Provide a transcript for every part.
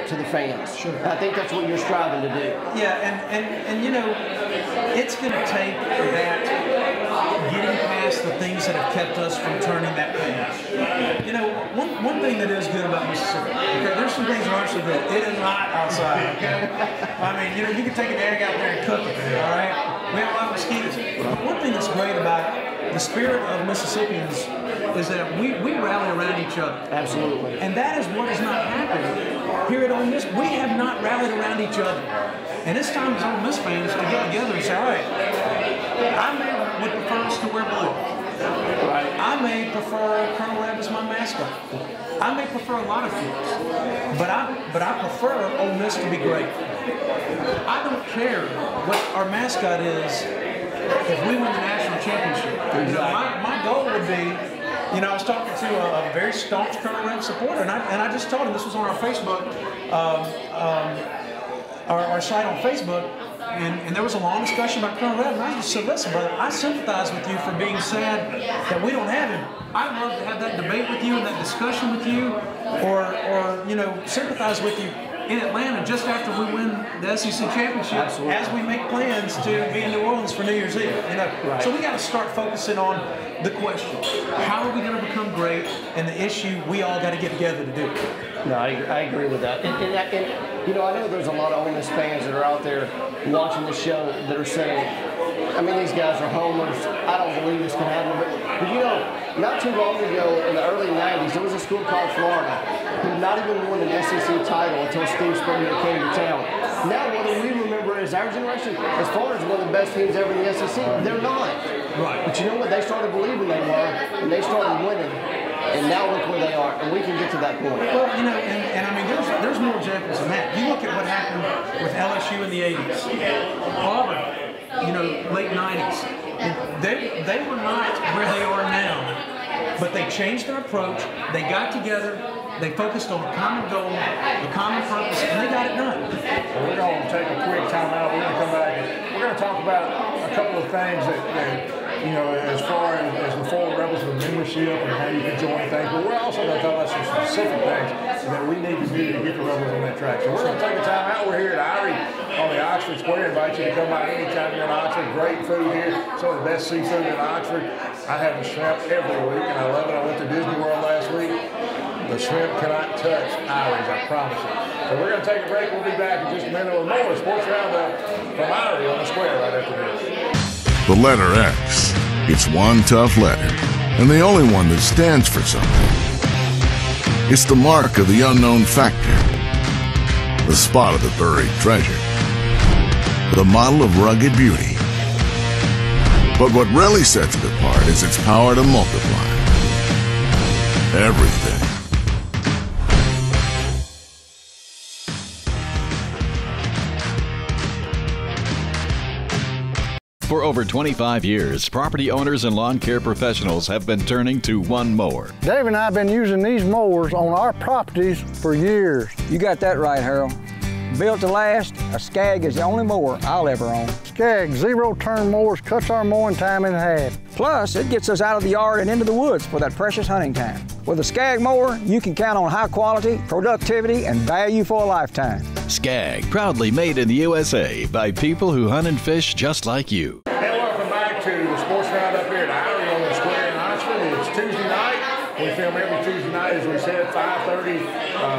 to the fans. Sure. I think that's what you're striving to do. Yeah, and you know, it's going to take that getting past the things that have kept us from turning that page. You know, one thing that is good about Mississippi, okay, there's some things that aren't so good. It is hot outside, okay? I mean, you know, you can take an egg out there and cook it, all right? We have a lot of mosquitoes. But one thing that's great about the spirit of Mississippians is that we rally around each other. Absolutely. And that is what has not happened here at Ole Miss. We have not rallied around each other. And it's time as Ole Miss fans to get together and say, all right, I would prefer us to wear blue. Right. I may prefer Colonel Reb as my mascot. I may prefer a lot of things. But I prefer Ole Miss to be great. I don't care what our mascot is if we win the national championship. Exactly. You know, my goal would be, you know, I was talking to a very staunch Colonel Reb supporter, and I just told him, this was on our Facebook, our site on Facebook, and there was a long discussion about Colonel Reb, and I just said, listen, brother, I sympathize with you for being sad that we don't have him. I'd love to have that debate with you and that discussion with you, or you know, sympathize with you in Atlanta just after we win the SEC championship. Absolutely. As we make plans to be in New Orleans for New Year's Eve. You know, right. So we got to start focusing on the question: how are we going to become great? And the issue we all got to get together to do. No, I agree with that. And you know, I know there's a lot of Ole Miss fans that are out there watching the show that are saying, I mean, these guys are homers. I don't believe this can happen. But you know, not too long ago, in the early 90s, there was a school called Florida who not even won an SEC title until Steve Spurrier came to town. Now, what we remember is our generation, as far as one of the best teams ever in the SEC, they're not. Right. But you know what? They started believing they were, and they started winning. And now look where they are, and we can get to that point. Well, you know, and I mean, there's more examples than that. You look at what happened with LSU in the 80s, Auburn, you know, late 90s. And they were not where they are now, but they changed their approach. They got together. They focused on a common goal, a common purpose, and they got it done. Well, we're going to take a quick time out. We're going to come back and we're going to talk about a couple of things that you know, as far as the Four Rebels with membership and how you can join things, but we're also going to talk about some specific things that we need to do to get the Rebels on that track. So we're going to take a time out. We're here at Irie on the Oxford Square. Invite you to come by anytime you're in Oxford. Great food here. Some of the best seafood in Oxford. I have the shrimp every week, and I love it. I went to Disney World last week. The shrimp cannot touch Irie's, I promise you. So we're going to take a break. We'll be back in just a minute with more Sports Roundup from Irie on the Square right after this. The letter X. It's one tough letter, and the only one that stands for something. It's the mark of the unknown factor, the spot of the buried treasure, the model of rugged beauty. But what really sets it apart is its power to multiply everything. For over 25 years, property owners and lawn care professionals have been turning to one mower. Dave and I have been using these mowers on our properties for years. You got that right, Harold. Built to last, a Skag is the only mower I'll ever own. Skag zero-turn mowers cuts our mowing time in half. Plus, it gets us out of the yard and into the woods for that precious hunting time. With a Skag mower, you can count on high quality, productivity, and value for a lifetime. Skag, proudly made in the USA by people who hunt and fish just like you. And welcome back to the Sports Roundup here at Irie on the Square in Oxford. It's Tuesday night. We film every Tuesday night, as we said, 5:30.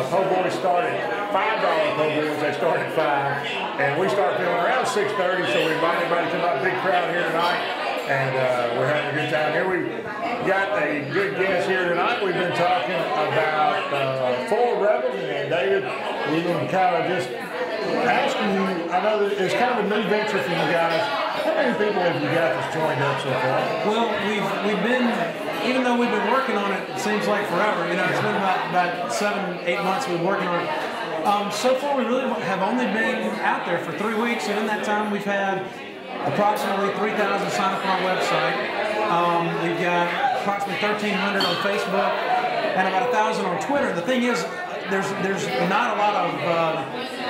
Po' boys start at $5 po' boys. They start at 5. And we start filming around 6:30, so we invite everybody to come out. Big crowd here tonight. And we're having a good time here. We've got a good guest here tonight. We've been talking about Four Rebels. And David, we've been kind of just asking you, I know that it's kind of a new venture for you guys. How many people have you got that's joined up so far? Well, we've been, even though we've been working on it, it seems like forever. You know, it's been about 7-8 months we've been working on it. So far, we really have only been out there for 3 weeks, and in that time, we've had approximately 3,000 sign up on our website. We've got approximately 1,300 on Facebook and about 1,000 on Twitter. The thing is, there's not a lot of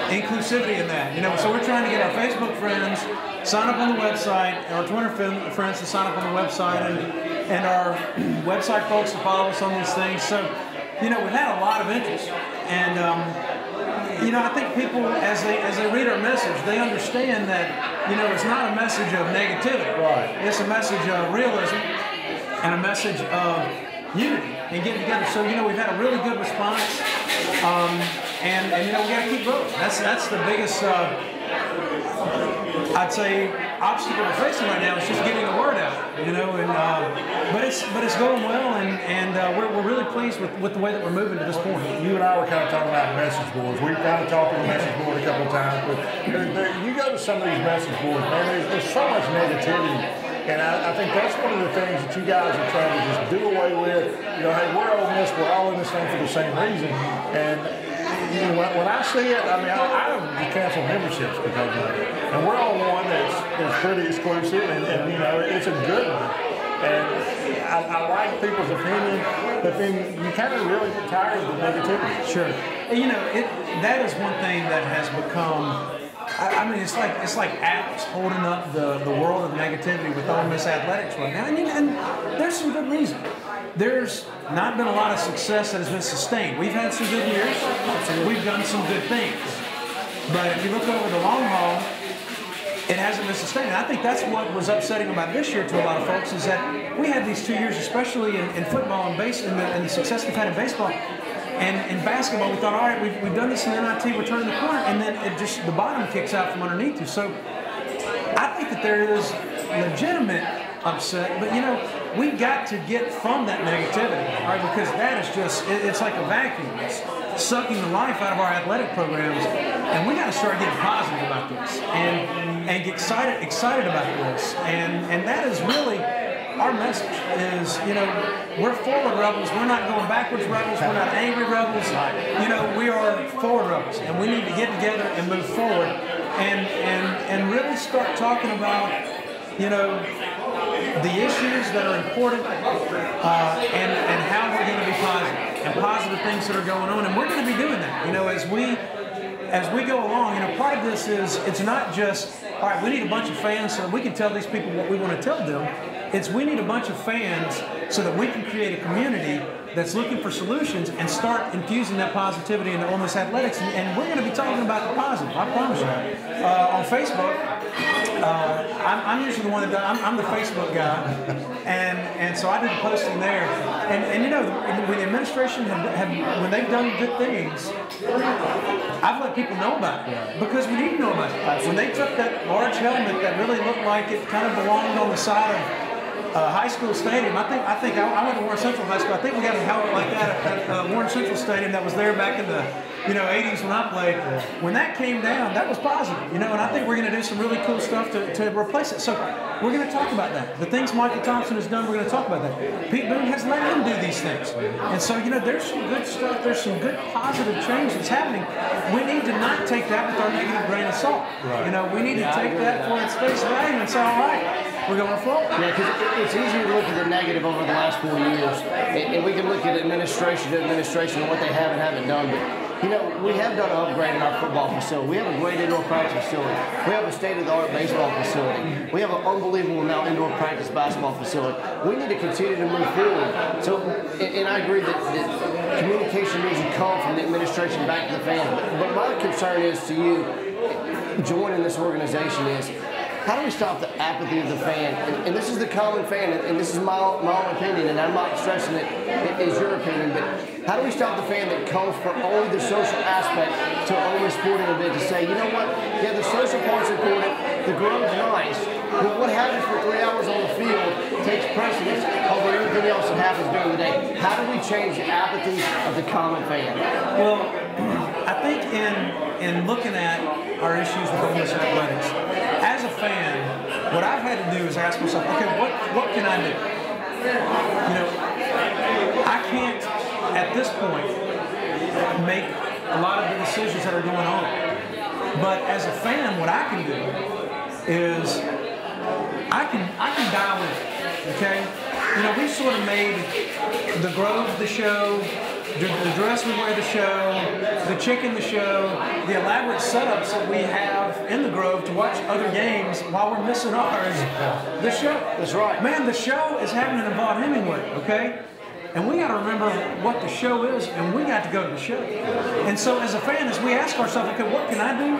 inclusivity in that, you know. So we're trying to get our Facebook friends sign up on the website, our Twitter friends to sign up on the website, and our website folks to follow us on these things. So, you know, we've had a lot of interest, and you know, I think people, as they read our message, they understand that, you know, it's not a message of negativity. Right. It's a message of realism and a message of unity and getting together. So, you know, we've had a really good response, and you know, we got to keep going. That's the biggest, I'd say, obstacle we're facing right now is just getting the word out. You know, and but it's going well, and we're really pleased with the way that we're moving to this point. You and I were kind of talking about message boards. We've kind of talked on the message board a couple of times, but you go to some of these message boards, man, there's so much negativity. And I think that's one of the things that you guys are trying to just do away with. You know, hey, we're Ole Miss, we're all in this thing for the same reason. And you know, when I see it, I mean, I have canceled memberships because of it. And we're on one that's pretty exclusive, and you know, it's a good one. And I like people's opinion, but then you kind of really get tired of the negativity. Sure. You know, that is one thing that has become. I mean, it's like apps holding up the world of negativity with Ole Miss athletics right now, and there's some good reason. There's not been a lot of success that has been sustained. We've had some good years, we've done some good things, but if you look over the long haul, it hasn't been sustained. And I think that's what was upsetting about this year to a lot of folks, is that we had these 2 years, especially in football and and the success we've had in baseball. And in basketball, we thought, all right, we've done this in NIT, we're turning the corner, and then the bottom kicks out from underneath you. So I think that there is legitimate upset, but you know, we got to get from that negativity, all right, because that is just, it's like a vacuum. It's sucking the life out of our athletic programs, and we got to start getting positive about this and get excited about this, and that is really our message. Is, you know, we're forward rebels. We're not going backwards rebels. We're not angry rebels. You know, we are forward rebels, and we need to get together and move forward, and really start talking about, you know, the issues that are important, and how we're going to be positive, and positive things that are going on, and we're going to be doing that. You know, as we go along, you know, part of this is, it's not just, all right, we need a bunch of fans so that we can tell these people what we want to tell them. It's, we need a bunch of fans so that we can create a community that's looking for solutions and start infusing that positivity into Ole Miss athletics. And we're going to be talking about the positive, I promise you. On Facebook, I'm usually the one that does, I'm the Facebook guy, and so I did the posting there. And you know, when the administration when they've done good things, I've let people know about it, because we need to know about it. When they took that large helmet that really looked like it kind of belonged on the side of high school stadium. I think I went to Warren Central High School. I think we got a helmet like that at Warren Central Stadium that was there back in the 80s when I played. When that came down, that was positive, and I think we're going to do some really cool stuff to replace it. So we're going to talk about that. The things Michael Thompson has done, we're going to talk about that. Pete Boone has let him do these things, and so there's some good stuff. There's some good positive change that's happening. We need to not take that with our negative grain of salt. Right. We need to take that for its face value and say, all right, we're going to flow. Yeah, because it's easy to look at the negative over the last 4 years, and we can look at administration to administration and what they have and haven't done, but we have done an upgrade in our football facility. We have a great indoor practice facility. We have a state-of-the-art baseball facility. We have an unbelievable now indoor practice basketball facility. We need to continue to move forward. So, and I agree that communication needs to come from the administration back to the fans. But my concern is to you, joining this organization, is how do we stop the apathy of the fan? And this is the common fan, and this is my own opinion, and I'm not stressing it is your opinion, but how do we stop the fan that comes for only the social aspect to only a sporting event to say, you know what, yeah, the social part's important, the grow's nice, but what happens for 3 hours on the field takes precedence over everything else that happens during the day. How do we change the apathy of the common fan? Well, I think in looking at our issues with Ole Miss athletics, as a fan, what I've had to do is ask myself, okay, what can I do? I can't, at this point, make a lot of the decisions that are going on. But as a fan, what I can do is I can dial in, okay? We sort of made the Grove the show, the dress we wear the show, the chicken the show, the elaborate setups that we have in the Grove to watch other games while we're missing ours. The show. That's right. Man, the show is happening in Vaught Hemingway, okay? And we got to remember what the show is, and we got to go to the show. And so as a fan, as we ask ourselves, okay, what can I do?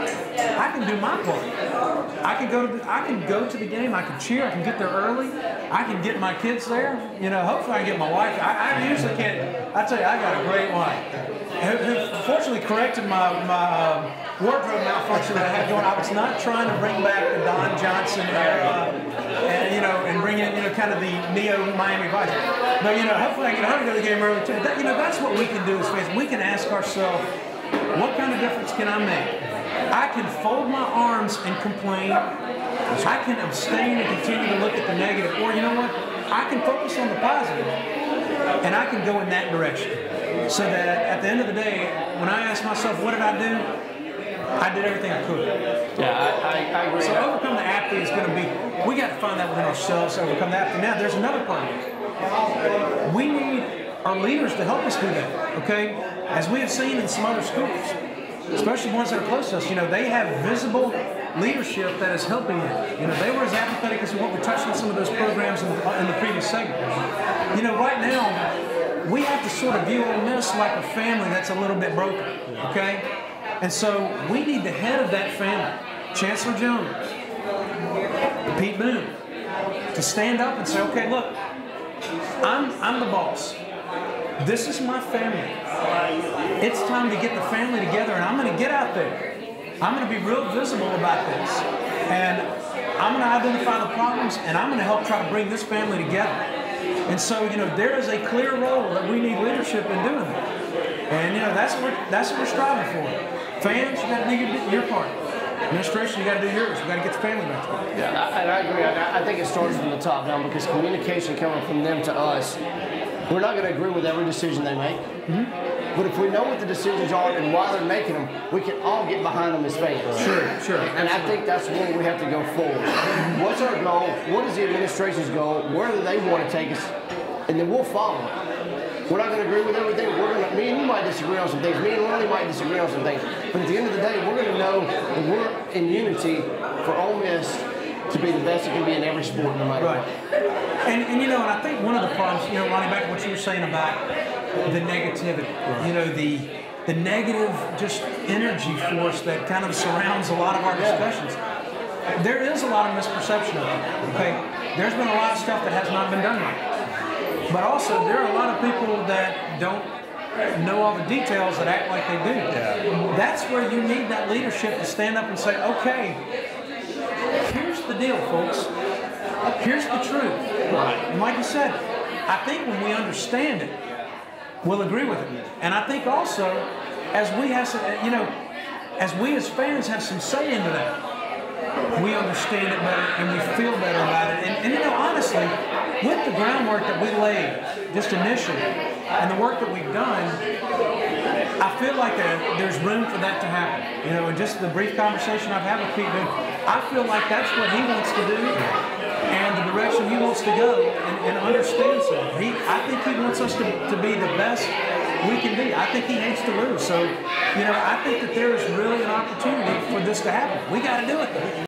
I can do my part. I can go to the game, I can cheer, I can get there early, I can get my kids there. You know, hopefully I can get my wife. I usually can't. I tell you, I got a great wife who fortunately corrected my wardrobe malfunction that I had going. I was not trying to bring back the Don Johnson era, and you know, and bring in, you know, kind of the neo Miami Vice. But you know, hopefully I get home to go to the game early too. You know, that's what we can do as fans. We can ask ourselves, what kind of difference can I make? I can fold my arms and complain. I can abstain and continue to look at the negative. Or you know what? I can focus on the positive, and I can go in that direction. So that at the end of the day, when I ask myself, what did I do? I did everything I could. Yeah, I agree. So overcome the apathy is going to be, we got to find that within ourselves to overcome the apathy. Now, there's another part of it. We need our leaders to help us do that, okay? As we have seen in some other schools, especially ones that are close to us, you know, they have visible leadership that is helping them. You know, they were as apathetic as what we touched on some of those programs in the previous segment. You know, right now, we have to sort of view Ole Miss like a family that's a little bit broken, okay? And so we need the head of that family, Chancellor Jones, Pete Boone, to stand up and say, okay, look, I'm the boss. This is my family. It's time to get the family together, and I'm going to get out there. I'm going to be real visible about this. And I'm going to identify the problems, and I'm going to help try to bring this family together. And so, you know, there is a clear role that we need leadership in doing that. And, you know, that's what we're striving for. Fans, you got to do your part. Administration, you got to do yours. You got to get the family back together. Yeah, and I agree. I think it starts from the top down, because communication coming from them to us, we're not going to agree with every decision they make. But if we know what the decisions are and why they're making them, we can all get behind them as fans. Sure. And I think that's where we have to go forward. What's our goal? What is the administration's goal? Where do they want to take us? And then we'll follow it. We're not going to agree with everything. Me and you might disagree on some things. Me and Lonnie might disagree on some things. But at the end of the day, we're going to know that we're in unity for Ole Miss to be the best it can be in every sport, no matter what. And you know, and I think one of the problems, you know, Ronnie, back to what you were saying about the negativity, you know, the negative just energy force that kind of surrounds a lot of our discussions. There is a lot of misperception of it, okay? There's been a lot of stuff that has not been done right. But also, there are a lot of people that don't know all the details that act like they do. Yeah. That's where you need that leadership to stand up and say, okay, here's the deal, folks. Here's the truth. And like you said, I think when we understand it, we'll agree with it. And I think also, as we have some, you know, as we as fans have some say into that, we understand it better and we feel better about it. And you know, honestly, with the groundwork that we laid just initially and the work that we've done, I feel like there's room for that to happen. You know, and just the brief conversation I've had with Pete Boone, I feel like that's what he wants to do and the direction he wants to go, and understands that. I think he wants us to be the best we can be. I think he hates to lose. So, you know, I think that there is really an opportunity for this to happen. We got to do it.